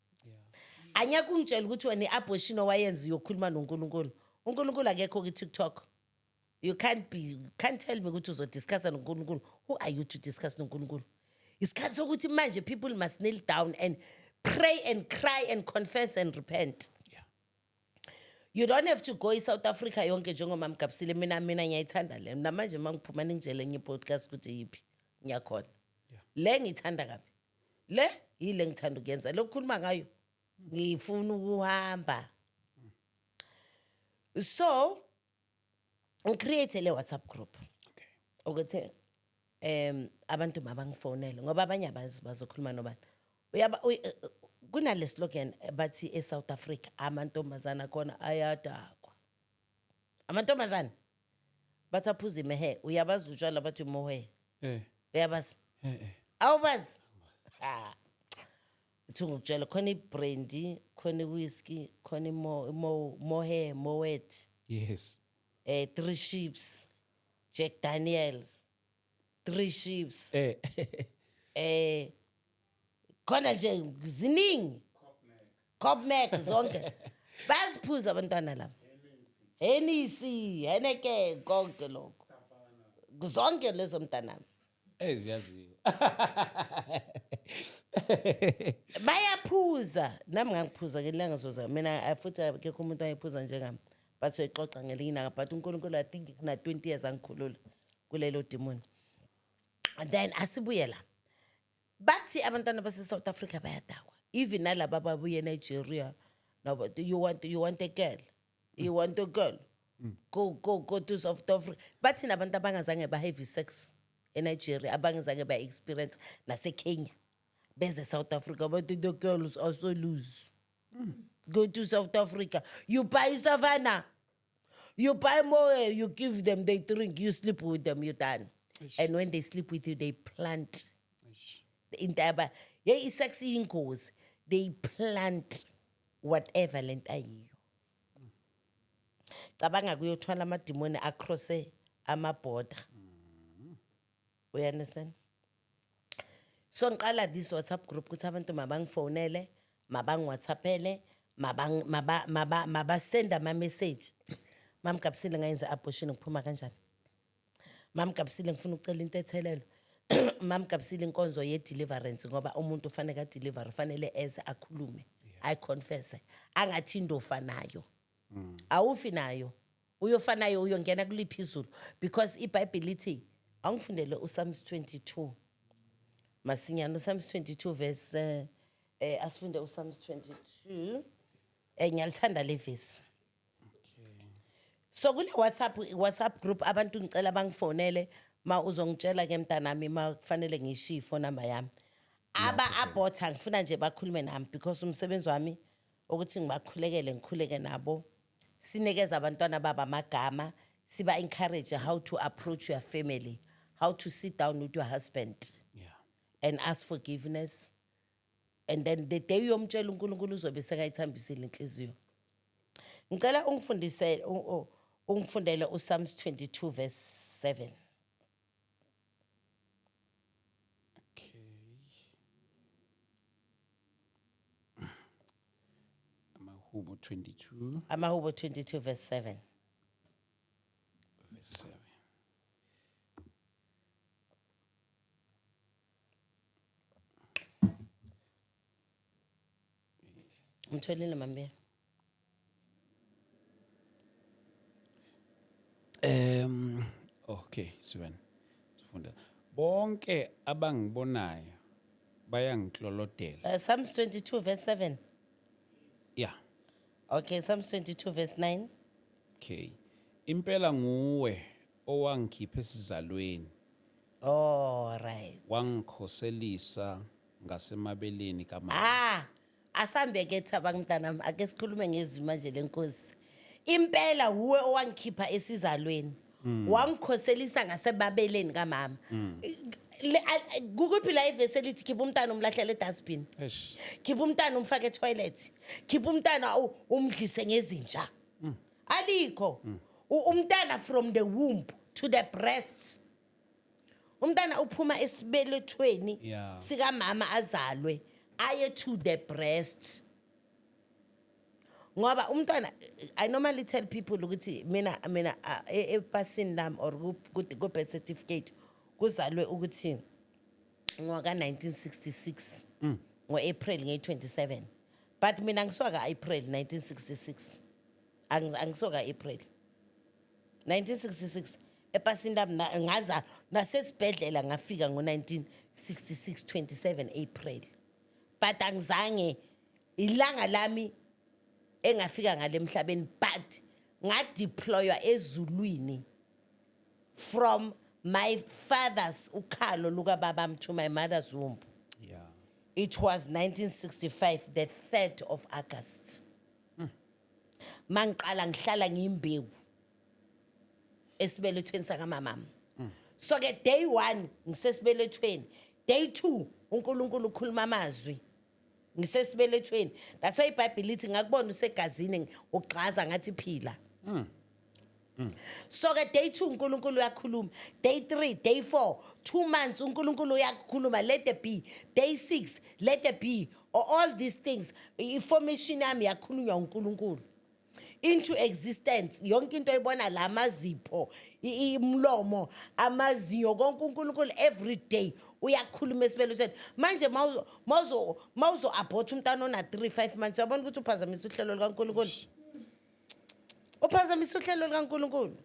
anyaka ungitshela ukuthi wena iAbortion owayenza uyokhuluma noNkulunkulu uNkulunkulu akekho ku TikTok you can't tell me ukuthi uzodiscuss noNkulunkulu who are you to discuss noNkulunkulu isikhathi sokuthi manje people must kneel down and pray and cry and confess and repent Yeah. you don't have to go eSouth Africa yonke njengomama Gabsile mina ngiyayithanda le namanje mangiphuma ningitshele enye podcast ukuthi yipi ngiyakhona Yeah. le ngithanda kabi le yile ngithanda ukuyenza lokukhuluma ngayo ngifuna ukuhamba so ngicreate le WhatsApp group Okay. ukuthi abantu mabangifonele ngoba abanye abazi bazokhuluma nobani kunale slogan bathi eSouth Africa amantombazana khona ayadakwa amantombazana bathaphuza imehe uyabazi utshwala bathi mohe uyabazi awubazi uthunga ukutshela khona ibrandy khona whiskey khona mohe moet Yes. 3 Ships Jack Daniels 3 Ships khona nje ziningi Copneck zonke basiphuza abantwana laba Hennessy Heineken konke lokho zonke lezo mntanami Eziyaziyo. bayaphuza nami ngangiphuza ngelanga zoza mina futhi akekho umuntu ayiphuza njengami bathi exoxa ngelinga but uNkulunkulu I think kuna 20 years angikhulula kulelo demon and then asibuye la bathi abantwana base South Africa bayadakwa even nalabo ababuye eNigeria no you want a girl you want a girl go to South Africa bathi nabantu abangazange ba have sex eNigeria abangazange ba experience nase Kenya beze South Africa but the girls also lose go to South Africa you buy savannah you buy more you give them they drink you sleep with them you done and when they sleep with you they plant intaba yeah sex ingozi they plant whatever lento ayiyo cabanga kuyothwala amadimoni across ama border you understand so ngiqala this WhatsApp group ukuthi abantu mabangifonele mabang WhatsAppele mabasenda ama message Mama Gabsile ngayenza abortion ngiphuma kanjani Mama Gabsile ngifuna ucela into ethelelo Mama Gabsile inkonzo ye deliverance ngoba umuntu ufanele ka deliver ufanele eze akhulume I confess angathi indofa nayo awufi nayo uyofanayo uyongena kuliphizulu because iBhayibheli lithi angifundele uPsalms 22 masinyana uPsalms 22 verse asifunde uPsalms 22 ngiyalithanda le verse so kule WhatsApp group abantu ngicela bangifonele ma uzongitshela ke mntanami ma kufanele ngishiye phone number yami abota ngifuna nje bakhulume nami because umsebenzi wami ukuthi ngikhuleke nabo sinikeza abantwana baba amagama siba encourage how to approach your family how to sit down with your husband and ask forgiveness and then the day yomtshela uNkulunkulu uzobe sekayithambisile inhliziyo ngicela ungifundele uPsalms 22 verse 7 Okay. Amahubo 22 Amahubo 22 verse 7 verse 7. Mtholile mambia Okay, Swen. Sifunda. Bonke abangibonayo bayangiklolodela. Psalms 22 verse 7. Yeah. Okay, Psalms 22 verse 9. Okay. Impela nguwe owangikhipha esizalweni, All right. wangikhoselisa ngasemabeleni kamama. Asambe ke thaba mntanami, ake sikhulume ngezwi manje lenkosi. Impela uwe owangikhipha esizalweni, wangikhoselisa ngasebabeleni kamama. Kukuphi la ivesi elithi khipha umntana umlahlele edustbin? Eish. Khipha umntana umfake etoilet. Khipha umntana umdlise ngezinja. Alikho. Umntana from the womb to the breast. Umntana uphuma esibelethweni Yeah. sika mama azalwe aye to the breast. Ngoba umntwana, I normally tell people ukuthi mina epasini lami or ku birth certificate kuzalwe ukuthi ngoka 1966 ngo-April nge-27, but mina ngisoka April 1966 angisoka April 1966 epasini lami ngaza nasesibhedlela ngafika ngo-1966 27 April, but angizange ilanga lami engafika ngale emhlabeni, but ngadeploywa ezulwini from my father's ukhalo luka babam to my mother's womb. Yeah. It was 1965, the 3rd of August. Mangiqala ngihlala ngimbewu esibelethweni sakamamam. So ke day 1 ngisesibelethweni, day 2 uNkulunkulu ukhuluma amazwi ngisesibelethweni. That's why iBhayibheli lithi ngakubona usegazini ugxaza ngathi phila. So ke day 2 uNkulunkulu uyakhuluma, day 3, day 4, 2 months uNkulunkulu uyakhuluma, let there be, day 6 let there be, or all these things information yami yakhulunywa uNkulunkulu into existence. Yonke into oyibona la mazipho, imlomo, amazinyo, konke uNkulunkulu every day uyakhuluma esibelethweni. Manje mawuzo abort umntana ona 3-5 months, uyabona ukuthi uphazamisa uhlelo likaNkulunkulu. Uphazamisa uhlelo likaNkulunkulu.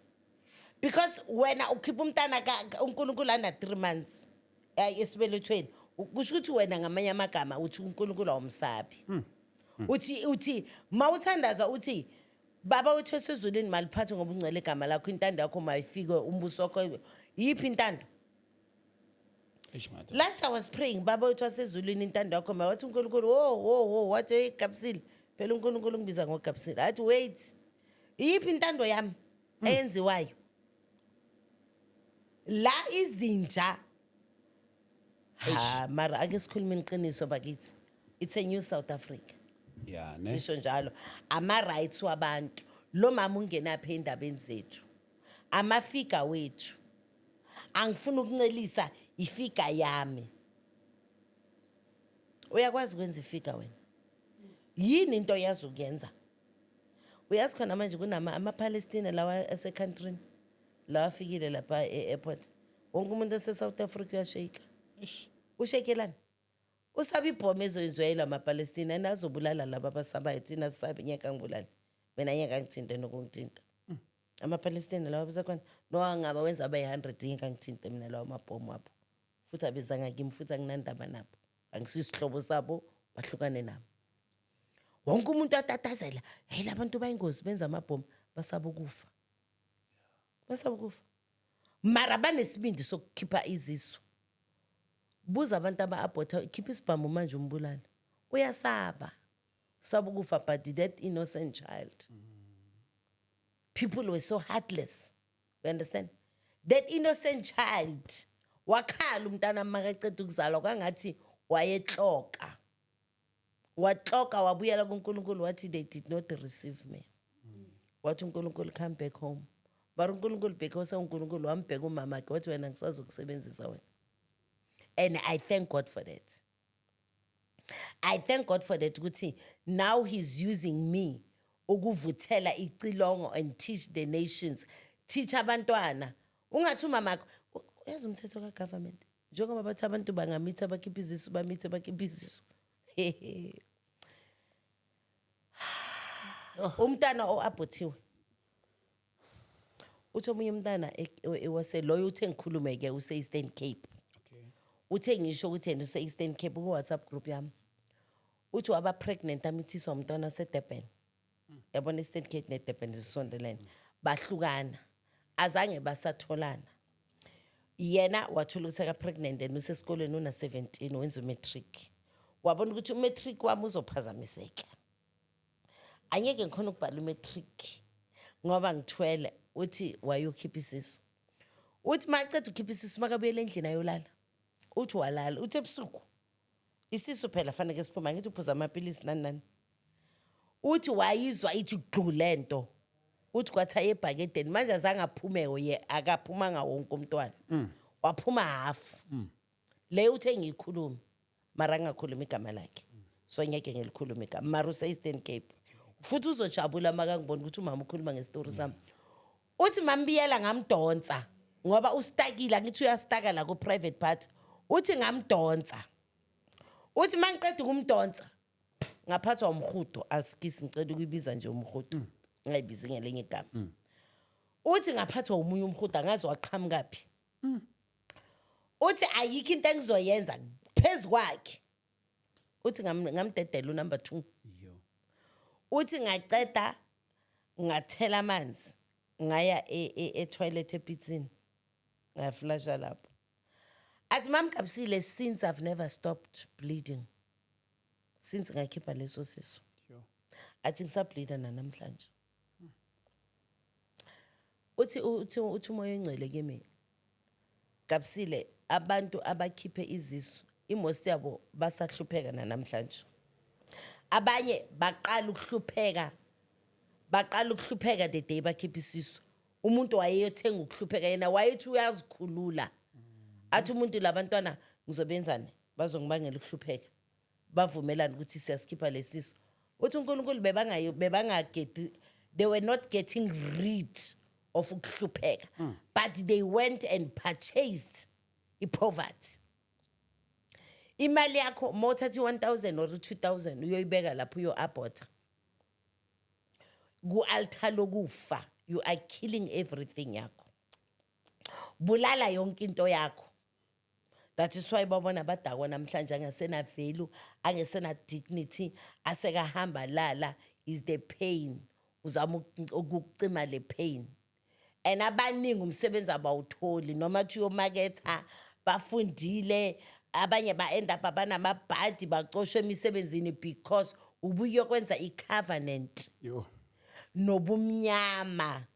Because wena ukhipha umntana uNkulunkulu ana 3 months esibelethweni, kusho ukuthi wena ngamanye amagama uthi uNkulunkulu awumsabi. Uthi mawuthandaza uthi baba wethu esezulwini maliphathe ngoba ungcwele igama lakho, intando yakho mayifike, umbuso wakho. Yiphi intando? Last I was praying, baba wethu wasezulwini intando yakho mawathi uNkulunkulu, oh wathi egapsile phela uNkulunkulu ngibiza ngogapsile. Athi wait, yiphi intando yami eyenziwayo? La izinja. Mara ake sikhuluma iqiniso bakithi. It's a new South Africa. Yeah, ne? Sisho njalo ama rights wabantu, lo mama ungenapha endabeni zethu, amafika wethu. Angifuna ukuncelisa ifika yami. Uyakwazi ukwenza ifika wena? Yini into yazi ukuyenza? Uyazi khona manje kunama ama-Palestina lawa ase-countryni lawa afikile lapha e-airport, wonke umuntu ese-South Africa uyashake. Ushakelani? Usabi ibhomu ezoyenziwa ama-Palestina nazobulala laba abasabayo, thina sisabi nyaka ngibulala. Mina nyaka ngithinte nokungithinta. Ama-Palestina lawa basakhona no ngaba wenza abayi-100 nyaka ngithinte mina lawa amabhomu wabo. Futhi abezanga kimi, futhi anginandaba nabo. Angisisihlobo sabo, bahlukane nabo. Wonke umuntu atatazela, hey labantu bayingozi benza amabhomu, basaba ukufa. Basaba ukufa. Mara banesibindi sokukhipha izisu. Buza abantu aba-abhotha, khipha isibhamu manje umbulala. Uyasaba. Usaba ukufa, but that innocent child. People were so heartless. You understand? That innocent child, wakhala umntana makaqeda ukuzalwa kwangathi wayexoka. Waxoka wabuyela kuNkulunkulu wathi they did not receive me. Wathi uNkulunkulu come back home. Bara uNkulunkulu because uNkulunkulu wambheka umama wakhe wathi wena ngisazokusebenzisa wena. And I thank God for that. I thank God for that ukuthi now he's using me ukuvuthela icilongo and teach the nations. Teach abantwana. Ungathi umama wakho uyazi umthetho kaGovernment. Njengoba bathi abantu bangamitha bakhipha izisu bamithe bakhipha izisu. Umntana oabhothiwe. Uthi omunye umntana ewase loyo uthe ngikhulume ke use Eastern Cape. Okay. uthe ngisho ukuthi yena use-Eastern Cape ku-WhatsApp group yami uthi waba pregnant amithiswa umntwana waseDurban yabona i-Eastern Cape neDurban zisondelene bahlukana azange basatholana yena wathola ukuthi aka pregnant and usesikoleni una 17 wenza umatric wabona ukuthi umatric wami uzophazamiseka angeke ngikhona ukubhala umatric ngoba ngithwele uthi wayokhipha isisu uthi maqeda ukhipha isisu makabuyela endlini ayolala uthi walala uthi ebusuku isisu phela fanele siphuma ngithi uphuza amapilisi nani uthi wayizwa ithi gqulento uthi kwathi ayebhakedeni manje azangaphumeke ye akaphumanga wonke umntwana waphuma half le uthe ngiyikhuluma mara ngakhuluma igama lakhe so ngeke ngilikhuluma igama mara use-Eastern Cape futhi uzojabula makangibona ukuthi umama ukhuluma ngestory sami uthi mambiyela ngamdonsa ngoba ustakile ngithi uyastaka la ku private part uthi ngamdonsa uthi mangiqeda ukumdonsa ngaphathwa umhudo asikisi ngicela ukuyibiza nje umhudo ngayibizi ngelinye igama uthi ngaphathwa umunye umhudo angazi waqhamukaphi uthi ayikho into engizoyenza phezukwakhe uthi ngamdedela unumber 2 uthi ngaceda ngathela amanzi ngaya e-toilet epitsini ngaflasha lapho athi mamkabisile since I've never stopped bleeding since ngakhipha leso sisu athi ngisableeda namhlanje uthi umoya engcwele kimi kabisile abantu abakhiphe izisu imost yabo basahlupheka namhlanje abanye baqala ukuhlupheka the day bakhipha isisu umuntu wayeyothenga ukuhlupheka yena wayethi uyazikhulula athi umuntu labantwana ngizobenzani bazongibangela ukuhlupheka bavumelana ukuthi siyasikhipha lesisu uthi uNkulunkulu they were not getting rid of ukuhlupheka but they went and purchased ipoverty imali yakho mothathi 1000 or 2000 uyoyibeka lapho uyo-abort ku-altar lokufa you are killing everything yakho bulala yonke into yakho that is why babona badakwa namhlanje angesena value angesena dignity asekahamba lala is the pain uzama ukucima le pain and abaningi umsebenzi abawutholi nomathi uyomaketha bafundile abanye ba-end up abanamabhadi bacoshwe emisebenzini because ubuyokwenza i-covenant nobumnyama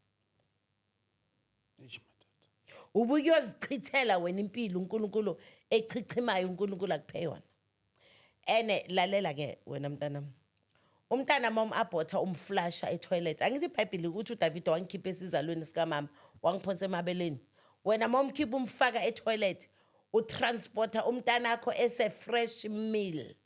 ubuyozichithela wena impilo uNkulunkulu echichimayo uNkulunkulu akuphe yona ene lalela ke wena mntanami umntana mama abhotha umflasha etoilet angithi iBhayibheli ukuthi uDavid wangikhipha esizalweni sika mama wangiphonsa emabeleni wena mama umkhipha umfaka etoilet utransporter umntana akho ese fresh meal